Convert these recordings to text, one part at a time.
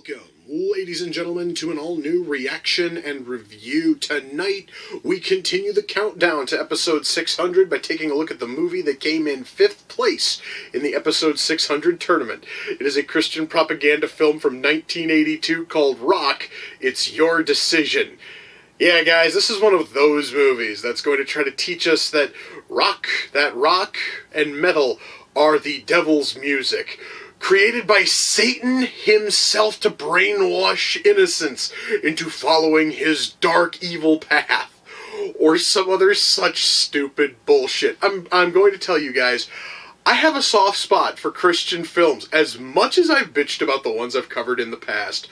Welcome, ladies and gentlemen, to an all-new reaction and review. Tonight, we continue the countdown to episode 600 by taking a look at the movie that came in 5th place in the episode 600 tournament. It is a Christian propaganda film from 1982 called Rock, It's Your Decision. Yeah, guys, this is one of those movies that's going to try to teach us that rock and metal are the devil's music, created by Satan himself to brainwash innocents into following his dark, evil path, or some other such stupid bullshit. I'm going to tell you guys, I have a soft spot for Christian films. As much as I've bitched about the ones I've covered in the past,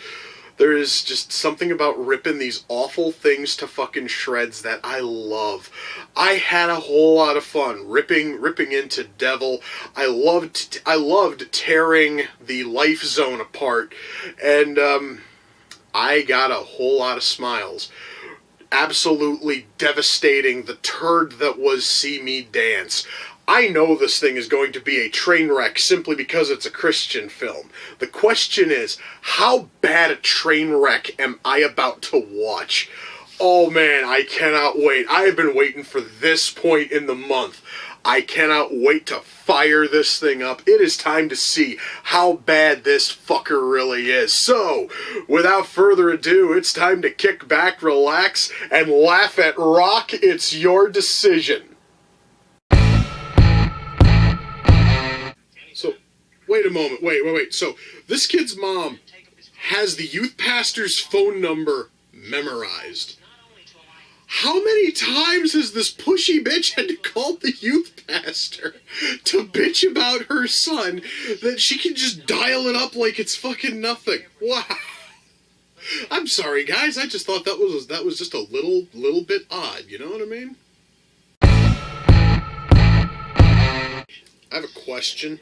there is just something about ripping these awful things to fucking shreds that I love. I had a whole lot of fun ripping into Devil. I loved tearing the Life Zone apart, and I got a whole lot of smiles. Absolutely devastating the turd that was See Me Dance. I know this thing is going to be a train wreck simply because it's a Christian film. The question is, how bad a train wreck am I about to watch? Oh man, I cannot wait. I have been waiting for this point in the month. I cannot wait to fire this thing up. It is time to see how bad this fucker really is. So, without further ado, it's time to kick back, relax, and laugh at Rock, It's Your Decision. Wait a moment, wait. So, this kid's mom has the youth pastor's phone number memorized. How many times has this pushy bitch had to call the youth pastor to bitch about her son that she can just dial it up like it's fucking nothing? Wow. I'm sorry, guys, I just thought that was just a little bit odd, you know what I mean? I have a question.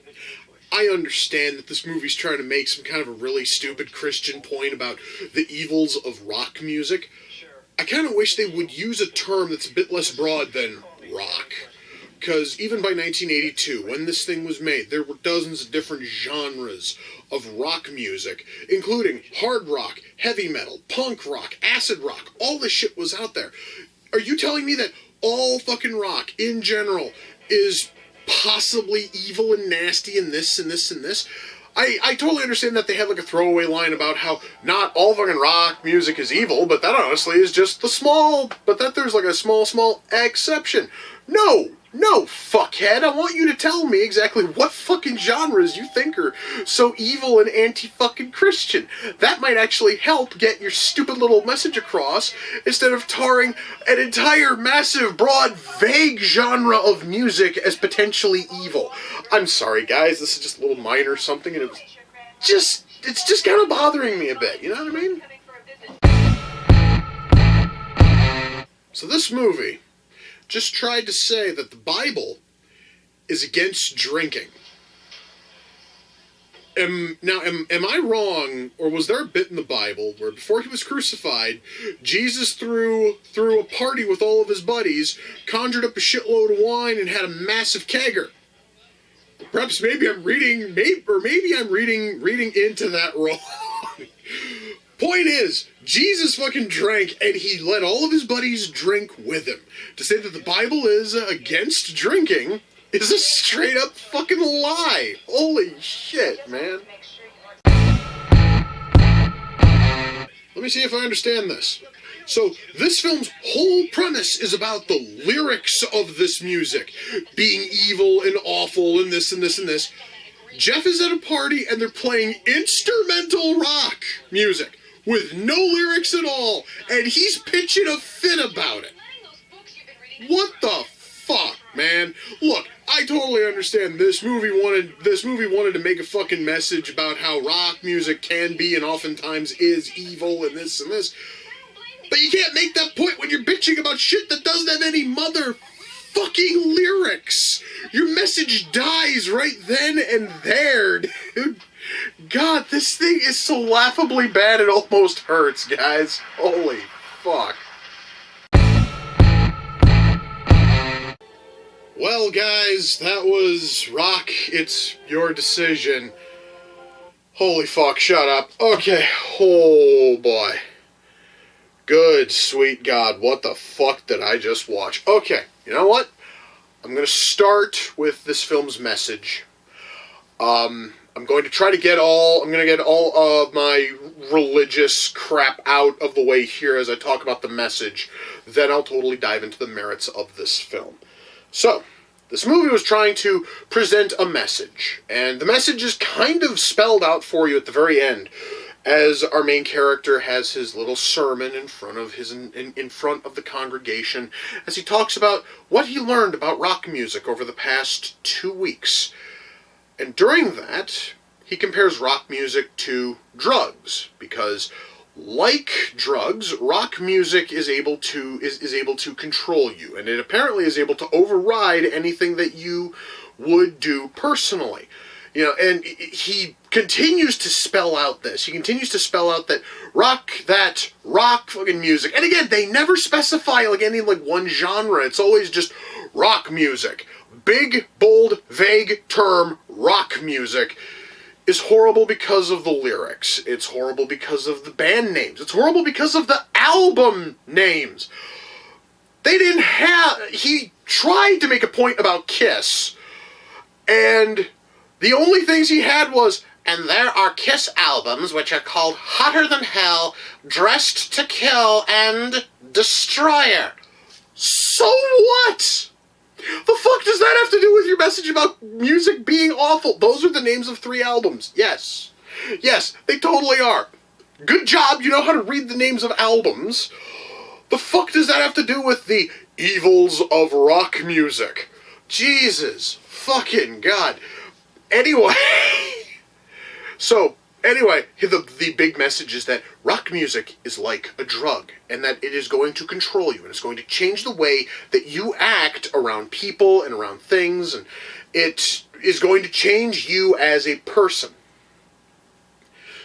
I understand that this movie's trying to make some kind of a really stupid Christian point about the evils of rock music. I kind of wish they would use a term that's a bit less broad than rock. Because even by 1982, when this thing was made, there were dozens of different genres of rock music, including hard rock, heavy metal, punk rock, acid rock. All this shit was out there. Are you telling me that all fucking rock, in general, is possibly evil and nasty and this and this and this? I totally understand that they had like a throwaway line about how not all fucking rock music is evil, but that honestly is just that there's like a small exception. No, fuckhead, I want you to tell me exactly what fucking genres you think are so evil and anti-fucking Christian. That might actually help get your stupid little message across, instead of tarring an entire massive, broad, vague genre of music as potentially evil. I'm sorry, guys, this is just a little minor something, and it's just kind of bothering me a bit, you know what I mean? So this movie just tried to say that the Bible is against drinking. Am I wrong, or was there a bit in the Bible where before he was crucified, Jesus threw a party with all of his buddies, conjured up a shitload of wine, and had a massive kegger? Perhaps maybe I'm reading into that wrong. Point is, Jesus fucking drank, and he let all of his buddies drink with him. To say that the Bible is against drinking is a straight up fucking lie. Holy shit, man. Let me see if I understand this. So, this film's whole premise is about the lyrics of this music being evil and awful and this and this and this. Jeff is at a party and they're playing instrumental rock music with no lyrics at all, and he's pitching a fit about it. What the fuck, man? Look, I totally understand this movie wanted to make a fucking message about how rock music can be and oftentimes is evil and this and this. But you can't make that point when you're bitching about shit that doesn't have any motherfucking lyrics. Your message dies right then and there, dude. God, this thing is so laughably bad it almost hurts, guys. Holy fuck. Well, guys, that was Rock, It's Your Decision. Holy fuck, shut up. Okay, oh boy. Good sweet God, what the fuck did I just watch? Okay, you know what? I'm going to start with this film's message. I'm going to try to get all of my religious crap out of the way here as I talk about the message. Then I'll totally dive into the merits of this film. So, this movie was trying to present a message, and the message is kind of spelled out for you at the very end, as our main character has his little sermon in front of in front of the congregation, as he talks about what he learned about rock music over the past 2 weeks. And during that, he compares rock music to drugs, because like drugs, rock music is able to control you, and it apparently is able to override anything that you would do personally. You know, and he continues to spell out this. He continues to spell out that rock fucking music. And again, they never specify any one genre. It's always just rock music. Big, bold, vague term, rock music, is horrible because of the lyrics. It's horrible because of the band names. It's horrible because of the album names. He tried to make a point about Kiss, and the only things he had was, and there are Kiss albums which are called Hotter Than Hell, Dressed to Kill, and Destroyer. So what? The fuck does that have to do with your message about music being awful? Those are the names of 3 albums. Yes. Yes, they totally are. Good job, you know how to read the names of albums. The fuck does that have to do with the evils of rock music? Jesus fucking God. Anyway, the big message is that rock music is like a drug, and that it is going to control you, and it's going to change the way that you act around people and around things, and it is going to change you as a person.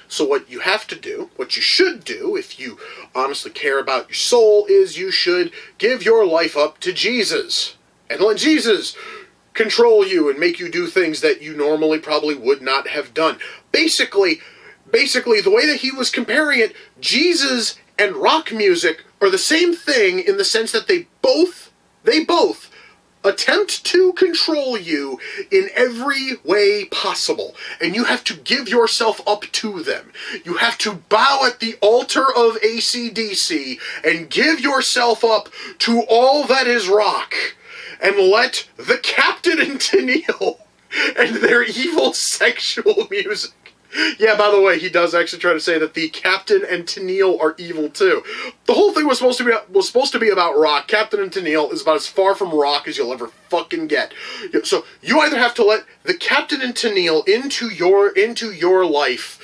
So what you have to do, what you should do, if you honestly care about your soul, is you should give your life up to Jesus, and let Jesus control you and make you do things that you normally probably would not have done. Basically, the way that he was comparing it, Jesus and rock music are the same thing in the sense that they both attempt to control you in every way possible. And you have to give yourself up to them. You have to bow at the altar of AC/DC and give yourself up to all that is rock. And let the Captain and Tennille and their evil sexual music. Yeah, by the way, he does actually try to say that the Captain and Tennille are evil too. The whole thing was supposed to be about rock. Captain and Tennille is about as far from rock as you'll ever fucking get. So you either have to let the Captain and Tennille into your life,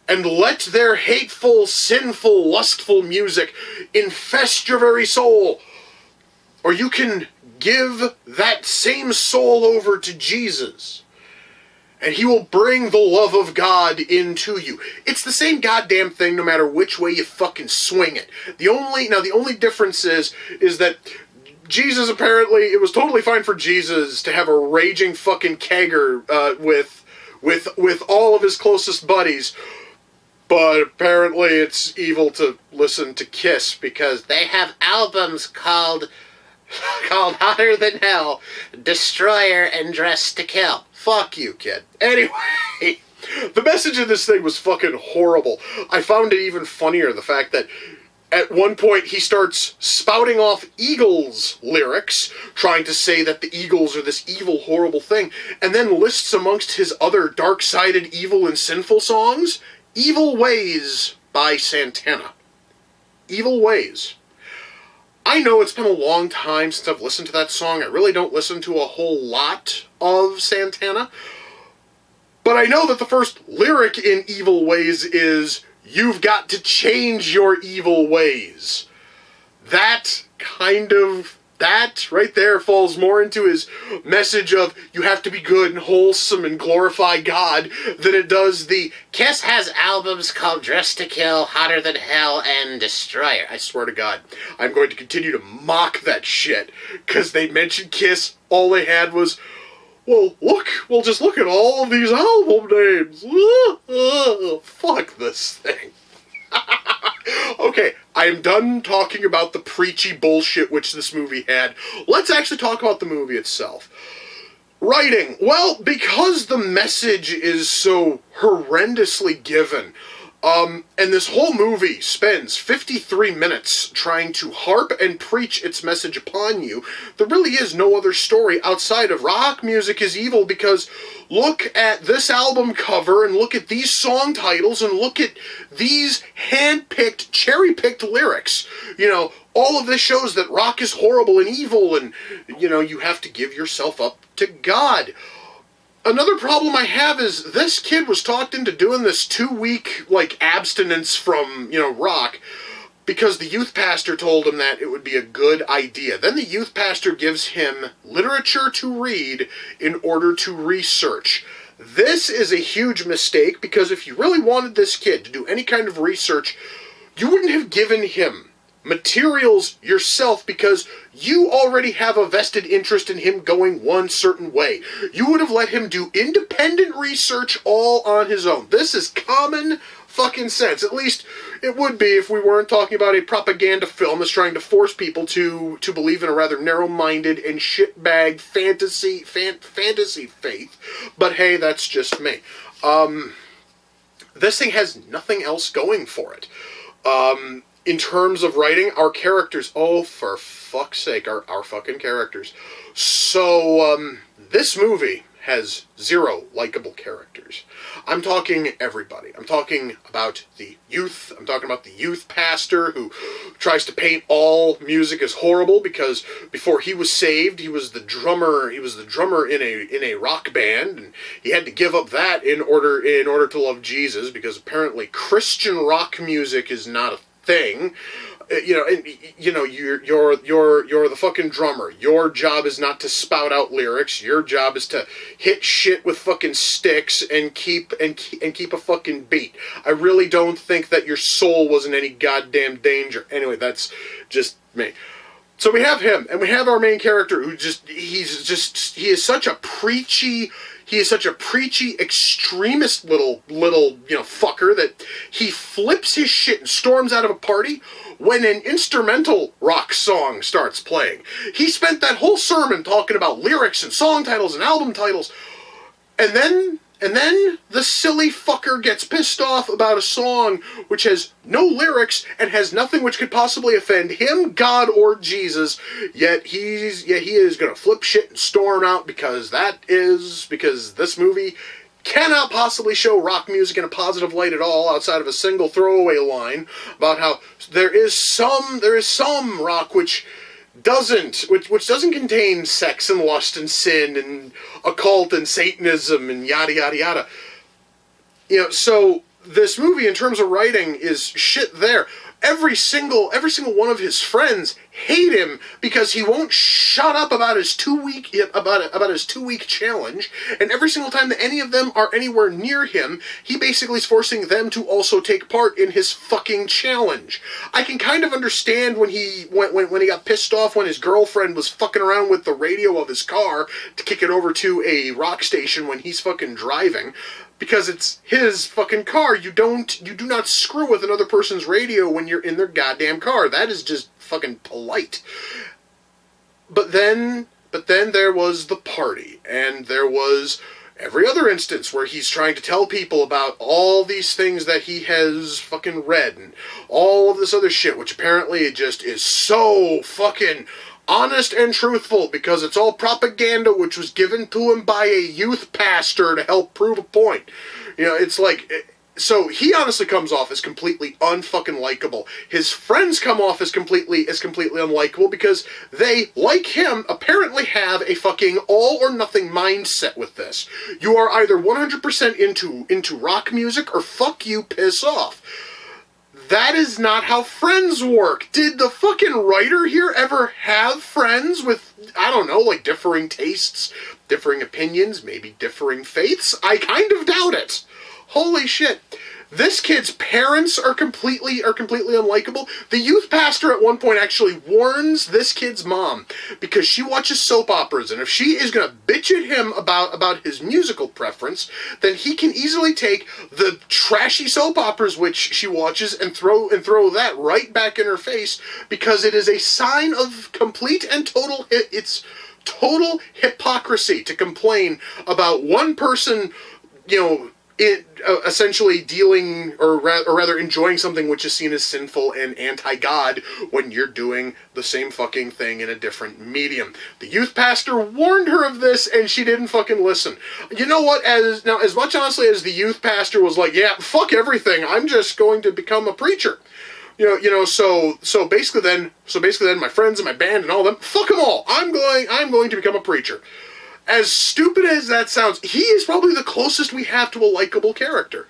and let their hateful, sinful, lustful music infest your very soul, or you can give that same soul over to Jesus, and he will bring the love of God into you. It's the same goddamn thing no matter which way you fucking swing it. The only difference is that Jesus, apparently, it was totally fine for Jesus to have a raging fucking kegger with all of his closest buddies, but apparently it's evil to listen to Kiss because they have albums called Hotter Than Hell, Destroyer, and Dressed to Kill. Fuck you, kid. Anyway, the message of this thing was fucking horrible. I found it even funnier, the fact that at one point he starts spouting off Eagles lyrics, trying to say that the Eagles are this evil, horrible thing, and then lists amongst his other dark-sided, evil, and sinful songs, Evil Ways by Santana. Evil Ways. I know it's been a long time since I've listened to that song. I really don't listen to a whole lot of Santana. But I know that the first lyric in Evil Ways is, "You've got to change your evil ways." That right there falls more into his message of you have to be good and wholesome and glorify God than it does the Kiss has albums called Dressed to Kill, Hotter Than Hell, and Destroyer. I swear to God, I'm going to continue to mock that shit, because they mentioned Kiss, all they had was, well, just look at all of these album names. Fuck this thing. Okay, I'm done talking about the preachy bullshit which this movie had. Let's actually talk about the movie itself. Writing. Well, because the message is so horrendously given, and this whole movie spends 53 minutes trying to harp and preach its message upon you, there really is no other story outside of rock music is evil, because look at this album cover and look at these song titles and look at these hand-picked, cherry-picked lyrics. You know, all of this shows that rock is horrible and evil, and, you know, you have to give yourself up to God. Another problem I have is this kid was talked into doing this 2-week, abstinence from, rock, because the youth pastor told him that it would be a good idea. Then the youth pastor gives him literature to read in order to research. This is a huge mistake, because if you really wanted this kid to do any kind of research, you wouldn't have given him materials yourself, because you already have a vested interest in him going one certain way. You would have let him do independent research all on his own. This is common fucking sense. At least it would be if we weren't talking about a propaganda film that's trying to force people to believe in a rather narrow-minded and shitbag fantasy faith. But hey, that's just me. This thing has nothing else going for it. In terms of writing, our characters, oh, for fuck's sake, our fucking characters. So, this movie has 0 likable characters. I'm talking everybody. I'm talking about the youth. I'm talking about the youth pastor who tries to paint all music as horrible, because before he was saved, he was the drummer. He was the drummer in a rock band, and he had to give up that in order to love Jesus, because apparently Christian rock music is not a thing. You're the fucking drummer. Your job is not to spout out lyrics. Your job is to hit shit with fucking sticks and keep a fucking beat. I really don't think that your soul was in any goddamn danger. Anyway, that's just me. So we have him, and we have our main character who he is such a preachy extremist little fucker that he flips his shit and storms out of a party when an instrumental rock song starts playing. He spent that whole sermon talking about lyrics and song titles and album titles, and then the silly fucker gets pissed off about a song which has no lyrics and has nothing which could possibly offend him, God, or Jesus, yet he is gonna flip shit and storm out, because this movie cannot possibly show rock music in a positive light at all, outside of a single throwaway line about how there is some rock which doesn't contain sex and lust and sin and occult and Satanism and yada yada yada. So this movie, in terms of writing, is shit there. Every single one of his friends hate him because he won't shut up about his 2-week challenge, and every single time that any of them are anywhere near him, he basically is forcing them to also take part in his fucking challenge. I can kind of understand when he got pissed off when his girlfriend was fucking around with the radio of his car to kick it over to a rock station when he's fucking driving, because it's his fucking car. You do not screw with another person's radio when you're in their goddamn car. That is just fucking polite. But then there was the party, and there was every other instance where he's trying to tell people about all these things that he has fucking read, and all of this other shit, which apparently just is so fucking honest and truthful, because it's all propaganda which was given to him by a youth pastor to help prove a point. It's like, so he honestly comes off as completely unfucking likable. His friends come off as completely unlikable, because they, like him, apparently have a fucking all or nothing mindset with this. You are either 100% into rock music, or fuck you, piss off. That is not how friends work. Did the fucking writer here ever have friends with, I don't know, differing tastes, differing opinions, maybe differing faiths? I kind of doubt it. Holy shit. This kid's parents are completely unlikable. The youth pastor at one point actually warns this kid's mom because she watches soap operas, and if she is going to bitch at him about his musical preference, then he can easily take the trashy soap operas which she watches and throw that right back in her face, because it is a sign of complete and total hypocrisy to complain about one person, essentially dealing, or rather enjoying something which is seen as sinful and anti-God, when you're doing the same fucking thing in a different medium. The youth pastor warned her of this, and she didn't fucking listen. You know what? As much honestly as the youth pastor was like, yeah, fuck everything, I'm just going to become a preacher. So basically then my friends and my band and all them, fuck them all. I'm going to become a preacher. As stupid as that sounds, he is probably the closest we have to a likable character.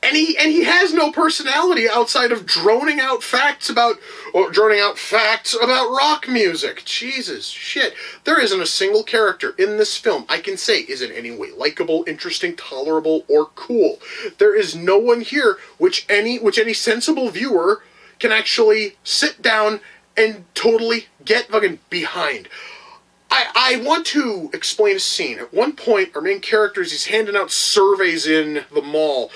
And he has no personality outside of droning out facts about rock music. Jesus shit. There isn't a single character in this film I can say is in any way likable, interesting, tolerable, or cool. There is no one here which any sensible viewer can actually sit down and totally get fucking behind. I want to explain a scene. At one point, our main character is he's handing out surveys in the mall.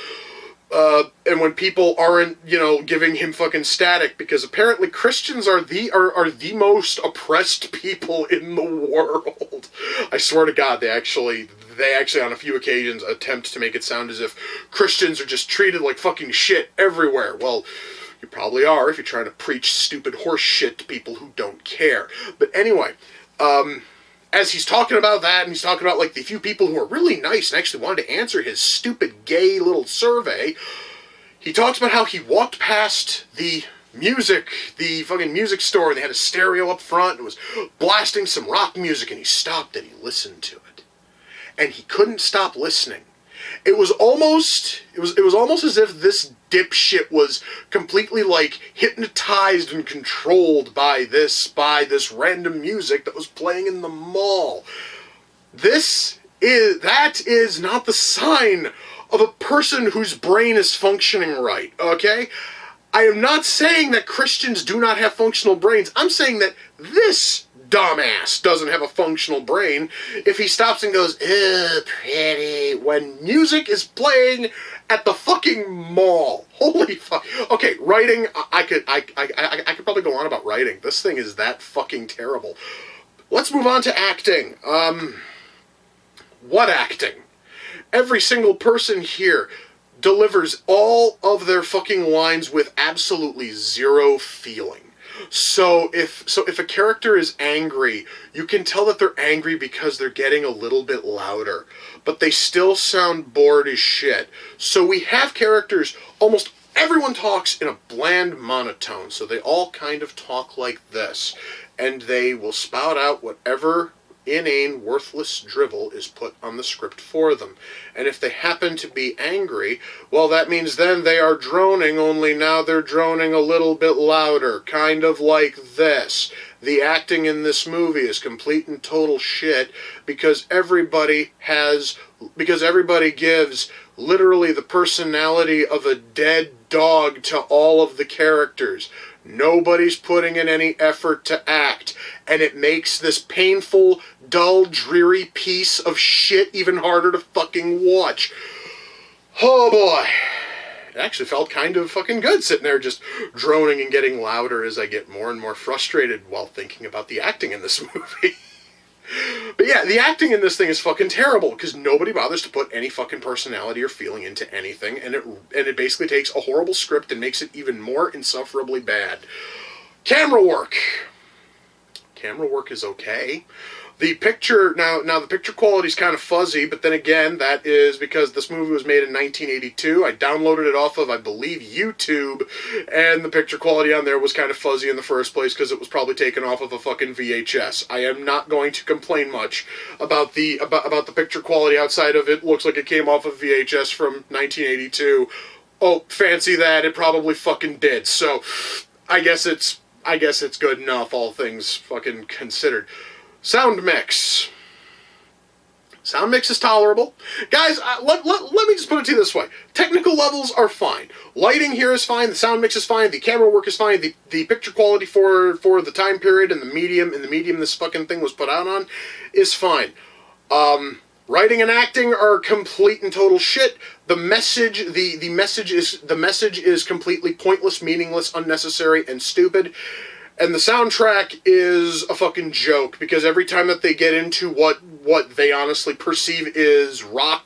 And when people aren't, giving him fucking static, because apparently Christians are the most oppressed people in the world. I swear to God, they actually on a few occasions attempt to make it sound as if Christians are just treated like fucking shit everywhere. Well, you probably are if you're trying to preach stupid horse shit to people who don't care. But anyway, as he's talking about that, and he's talking about, like, the few people who are really nice and actually wanted to answer his stupid gay little survey, he talks about how he walked past the fucking music store, and they had a stereo up front, and was blasting some rock music, and he stopped and he listened to it. And he couldn't stop listening. It was almost as if this dipshit was completely, like, hypnotized and controlled by this random music that was playing in the mall. That is not the sign of a person whose brain is functioning right, okay? I am not saying that Christians do not have functional brains. I'm saying that this dumbass doesn't have a functional brain if he stops and goes, "Ew, pretty," when music is playing at the fucking mall. Holy fuck. Okay, writing, I could probably go on about writing. This thing is that fucking terrible. Let's move on to acting. What acting? Every single person here delivers all of their fucking lines with absolutely zero feeling. So if a character is angry, you can tell that they're angry because they're getting a little bit louder, but they still sound bored as shit. So we have characters, almost everyone talks in a bland monotone, so they all kind of talk like this, and they will spout out whatever inane, worthless drivel is put on the script for them. And if they happen to be angry, well, that means then they are droning, only now they're droning a little bit louder, kind of like this. The acting in this movie is complete and total shit because everybody gives literally the personality of a dead dog to all of the characters. Nobody's putting in any effort to act, and it makes this painful, dull, dreary piece of shit even harder to fucking watch. Oh boy. It actually felt kind of fucking good sitting there just droning and getting louder as I get more and more frustrated while thinking about the acting in this movie. But yeah, the acting in this thing is fucking terrible because nobody bothers to put any fucking personality or feeling into anything, and it basically takes a horrible script and makes it even more insufferably bad. Camera work. Camera work is okay. The picture, now the picture quality is kind of fuzzy, but then again, that is because this movie was made in 1982. I downloaded it off of, I believe, YouTube, and the picture quality on there was kind of fuzzy in the first place because it was probably taken off of a fucking VHS. I am not going to complain much about the picture quality outside of it looks like it came off of VHS from 1982. Oh, fancy that, it probably fucking did. So, I guess it's good enough, all things fucking considered. Sound mix. Sound mix is tolerable. Guys, let me just put it to you this way. Technical levels are fine. Lighting here is fine. The sound mix is fine. The camera work is fine. The picture quality for the time period and the medium this fucking thing was put out on is fine. Writing and acting are complete and total shit. The message is completely pointless, meaningless, unnecessary, and stupid. And the soundtrack is a fucking joke, because every time that they get into what they honestly perceive is rock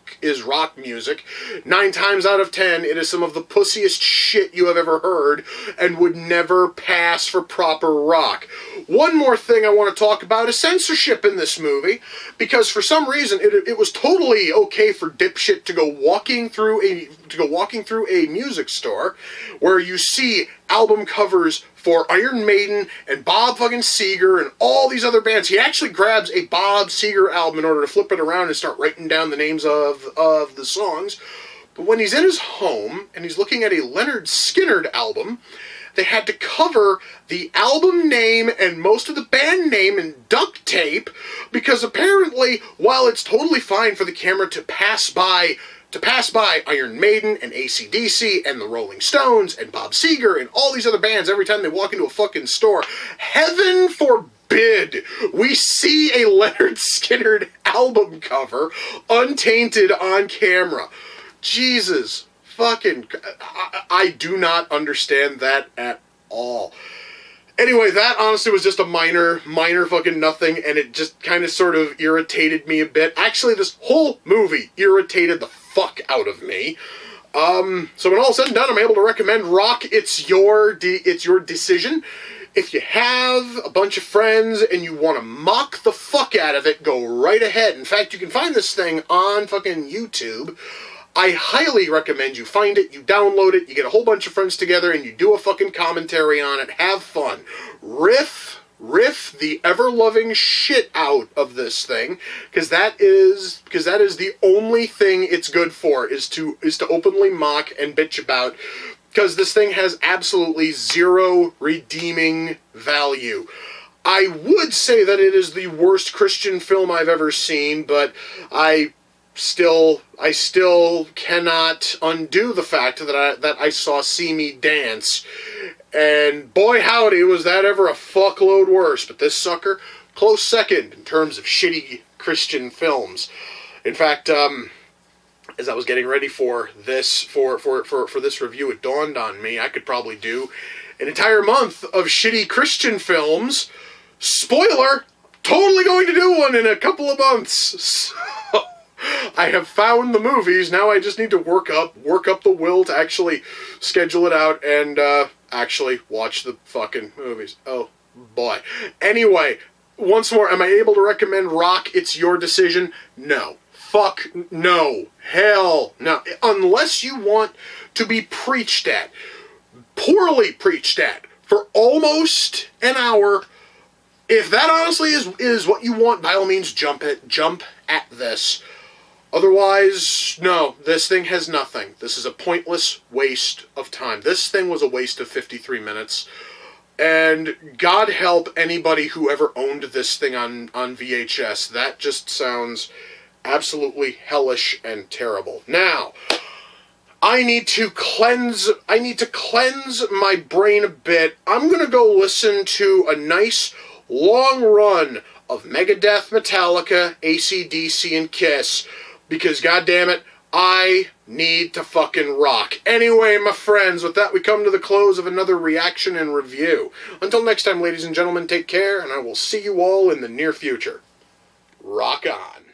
music, 9 times out of 10, it is some of the pussiest shit you have ever heard and would never pass for proper rock. One more thing I want to talk about is censorship in this movie, because for some reason it was totally okay for dipshit to go walking through a music store where you see album covers for Iron Maiden and Bob fucking Seger and all these other bands. He actually grabs a Bob Seger album in order to flip it around and start writing down the names of the songs. But when he's in his home and he's looking at a Leonard Skinner album, they had to cover the album name and most of the band name in duct tape, because apparently, while it's totally fine for the camera to pass by Iron Maiden and AC/DC and the Rolling Stones and Bob Seger and all these other bands every time they walk into a fucking store, heaven forbid we see a Leonard Skinner album cover untainted on camera. Jesus fucking... I do not understand that at all. Anyway, that honestly was just a minor fucking nothing, and it just kind of sort of irritated me a bit. Actually, this whole movie irritated the fuck out of me. So when all said and done, I'm able to recommend Rock. It's your decision. If you have a bunch of friends and you want to mock the fuck out of it, go right ahead. In fact, you can find this thing on fucking YouTube. I highly recommend you find it, you download it, you get a whole bunch of friends together, and you do a fucking commentary on it. Have fun. Riff the ever-loving shit out of this thing, because that is the only thing it's good for, is to openly mock and bitch about, because this thing has absolutely zero redeeming value. I would say that it is the worst Christian film I've ever seen, but I still cannot undo the fact that I saw See Me Dance, and boy howdy was that ever a fuckload worse. But this sucker, close second in terms of shitty Christian films. In fact, as I was getting ready for this for this review, it dawned on me I could probably do an entire month of shitty Christian films. Spoiler, totally going to do one in a couple of months. So, I have found the movies. Now I just need to work up the will to actually schedule it out and actually watch the fucking movies. Oh boy. Anyway, once more, am I able to recommend Rock? It's your decision. No. Fuck no. Hell no. Unless you want to be preached at, poorly preached at, for almost an hour. If that honestly is what you want, by all means jump at this. Otherwise, no, this thing has nothing. This is a pointless waste of time. This thing was a waste of 53 minutes. And God help anybody who ever owned this thing on VHS. That just sounds absolutely hellish and terrible. Now, I need to cleanse my brain a bit. I'm going to go listen to a nice long run of Megadeth, Metallica, AC/DC, and Kiss. Because, goddammit, I need to fucking rock. Anyway, my friends, with that, we come to the close of another reaction and review. Until next time, ladies and gentlemen, take care, and I will see you all in the near future. Rock on.